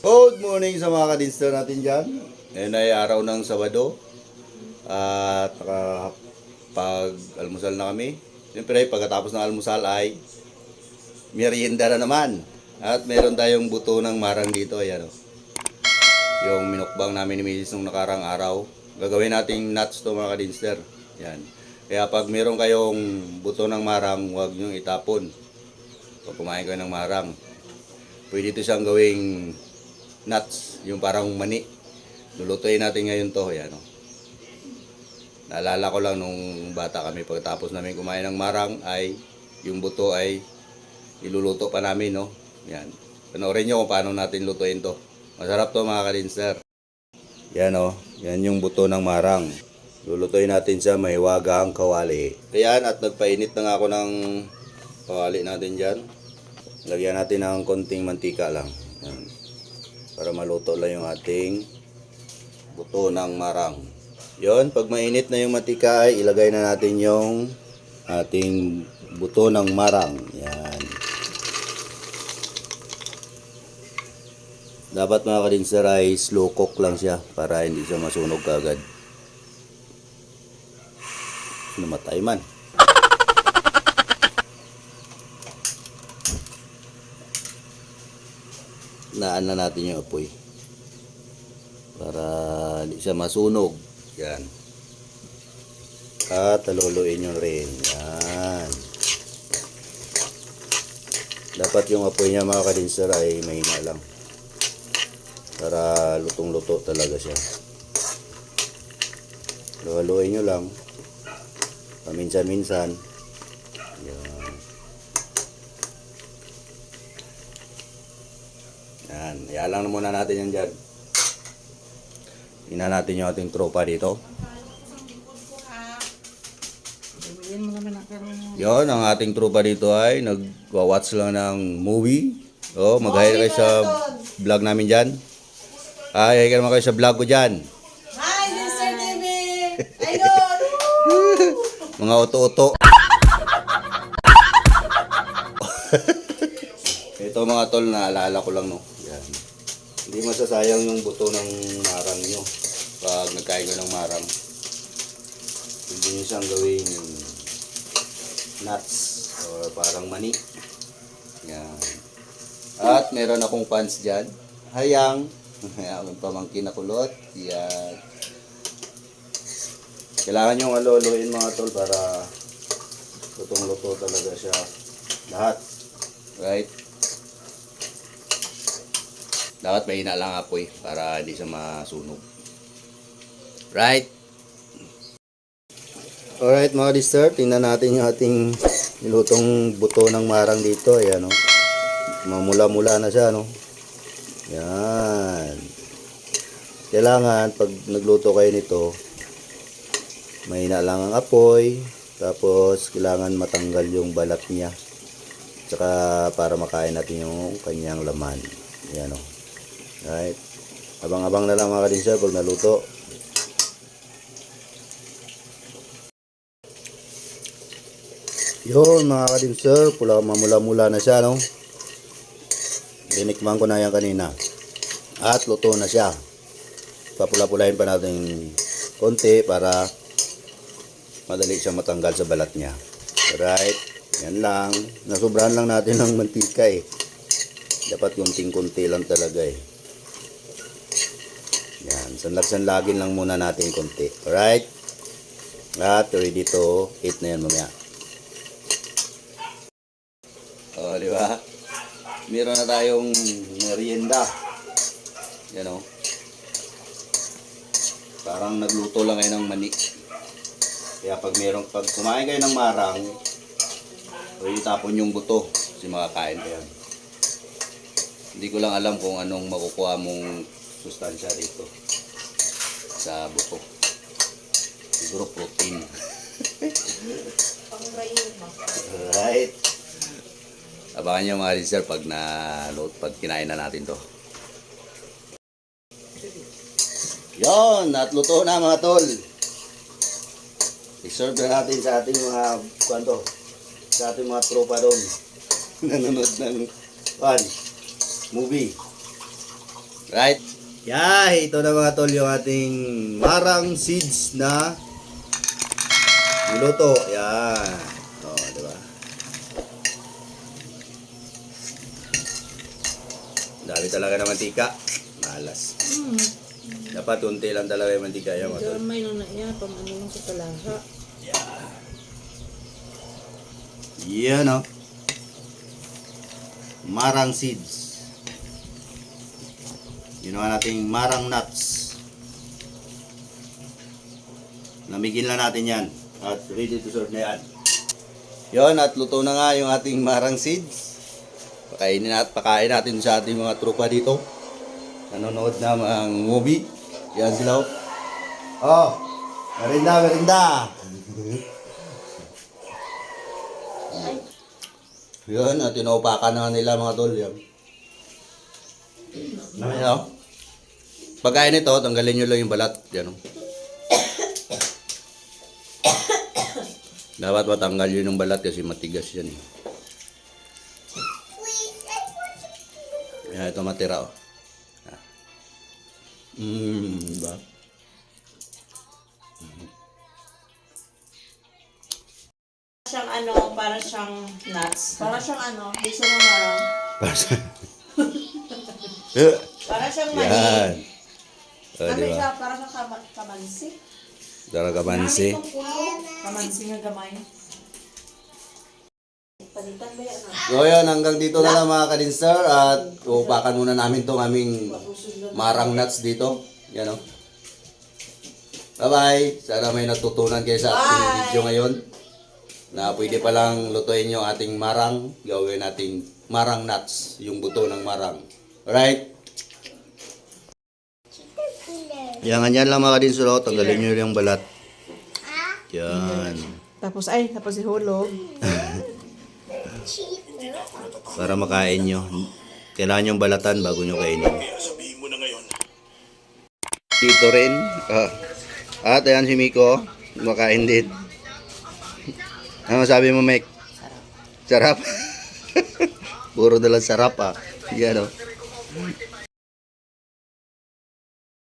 Good morning sa mga kadinster natin dyan. Ngayon ay araw ng Sabado. At nakapag-almusal na kami. Siyempre, pagkatapos ng almusal ay merienda na naman. At meron tayong buto ng marang dito. Ayan o. Yung minukbang namin ni Mrs. nung nakarang araw. Gagawin nating nuts to mga kadinster. Yan. Kaya pag meron kayong buto ng marang, huwag nyo itapon. Pag kumain kayo ng marang, pwede ito siyang gawing nuts, yung parang mani. Lulutuin natin ngayon to. Yan, o. Naalala ko lang nung bata kami, pagkatapos namin kumain ng marang ay yung buto ay iluluto pa namin, no? Yan. Panoorin nyo kung paano natin lutuin to. Masarap to mga kadinster. Yan, o. Yan yung buto ng marang. Lulutuin natin sa may wagang kawali. Ayan, at nagpainit na nga ako ng kawali natin dyan. Lagyan natin ng konting mantika lang. Yan. Para maluto lang yung ating buto ng marang. Yon, pag mainit na yung mantika ay ilagay na natin yung ating buto ng marang. Yan. Dapat mga kadinser ay slow cook lang siya para hindi siya masunog kagad. Namatay man. Naan na natin yung apoy para hindi siya masunog. Yan. At haluluin nyo rin. Yan. Dapat yung apoy niya mga kadinser ay mahina lang para lutong-luto talaga siya. Haluluin nyo lang paminsan-minsan. Yan. Yan, ialang na muna natin yan dyan. Tingnan natin yung ating tropa dito. Yon, ang ating tropa dito ay nag-watch lang ng movie. Oh, mag-hi kayo sa vlog namin dyan. Hi kayo naman kayo sa vlog ko dyan. Hi, Mr. TV! Idol! Mga uto-uto. Ito mga tol, naalala ko lang, no. Yan. Hindi masasayang yung buto ng marang nyo pag nagkain ko ng marang. Hindi nyo siyang gawing nuts or parang mani. Yan. At meron akong pants dyan. Hayang. Ang pamangkin na kulot. Yan. Kailangan nyo aluluin mga tol para lutong-luto talaga siya. Lahat. Right? Dapat mahina lang apoy para hindi siya masunog. Right? Alright mga dessert, tingnan natin yung ating nilutong buto ng marang dito. Ayan, no? Mamula-mula na siya, no? Yan. Kailangan pag nagluto kayo nito, mahina lang ang apoy. Tapos kailangan matanggal yung balat niya. Tsaka para makain natin yung kanyang laman. Ayan, no? Right. Abang-abang na lang mga kadinser pag naluto. Yun mga kadinser, mamula-mula na siya, no? Dinikman ko na yan kanina. At luto na siya. Papula-pulahin pa natin konti para madali siyang matanggal sa balat niya. Right. Yan lang. Nasubrahan lang natin ng mantika eh. Dapat kunting-kunti lang talaga eh. Yan, sanlag-sanlagin lang muna natin konti. Alright? At ready to eat na yan mamaya. O, di ba? Meron na tayong merienda. Yan o. Parang nagluto lang kayo ng mani. Kaya pag kumain kayo ng marang, pwede tapon yung buto. Kasi makakain ko yan. Hindi ko lang alam kung anong makukuha mong sustansya dito sa buto. Siguro protein. Alright. Abangan nyo mga listener pag kinain na natin to. Yon, natluto na mga tol. I-serve na natin sa ating mga sa ating mga tropa doon. Nanonood ng movie. Right? Yeah, ito na mga tol yung ating marang seeds na niluto. Yan. O, diba? Dami talaga ng mantika. Malas. Dapat unti lang talaga yung mantika yan mga tol. May nuna niya, pamano sa talaga. Yan o. Marang seeds. Ginawa nating marang nuts. Namigin lang natin yan. At ready to serve na yan. Yun, at luto na nga yung ating marang seeds. Pakain natin sa ating mga trupa dito. Nanonood na mga movie. Yan sila. Oh, merinda, merinda. Yun, at tinaupakan na nila mga tol. Yan. Ano? Pagkain nito, tanggalin nyo lang yung balat. Yan. Dapat matanggal yun yung balat kasi matigas yan. Yan, ito matira. Oh. Diba? Siyang ano, para siyang nuts. Para siyang ano, gusto mo marang. Para siyang mani. Yan. O, Ano diba? siya, para siyang kamansi. Talaga mansi. Kamansi nga gamay. Palitan ba yan? So yun, hanggang dito na lang mga kadinster. At upakan muna namin itong aming marang nuts dito. Yan o. Bye-bye. Sana may natutunan kayo sa ating Bye. video ngayon. Na pwede palang lutuin yung ating marang. Gawin nating marang nuts. Yung buto ng marang. Alright? Yan, ganyan lang mga kadinster. Tanggalin nyo yung balat. Yan. Tapos ihulog. Para makain nyo. Kailangan yung balatan bago nyo kainin. Dito rin. At ayan si Miko. Makain din. Ano sabi mo, Mek? Sarap. Puro dalang sarap ah. Yan o.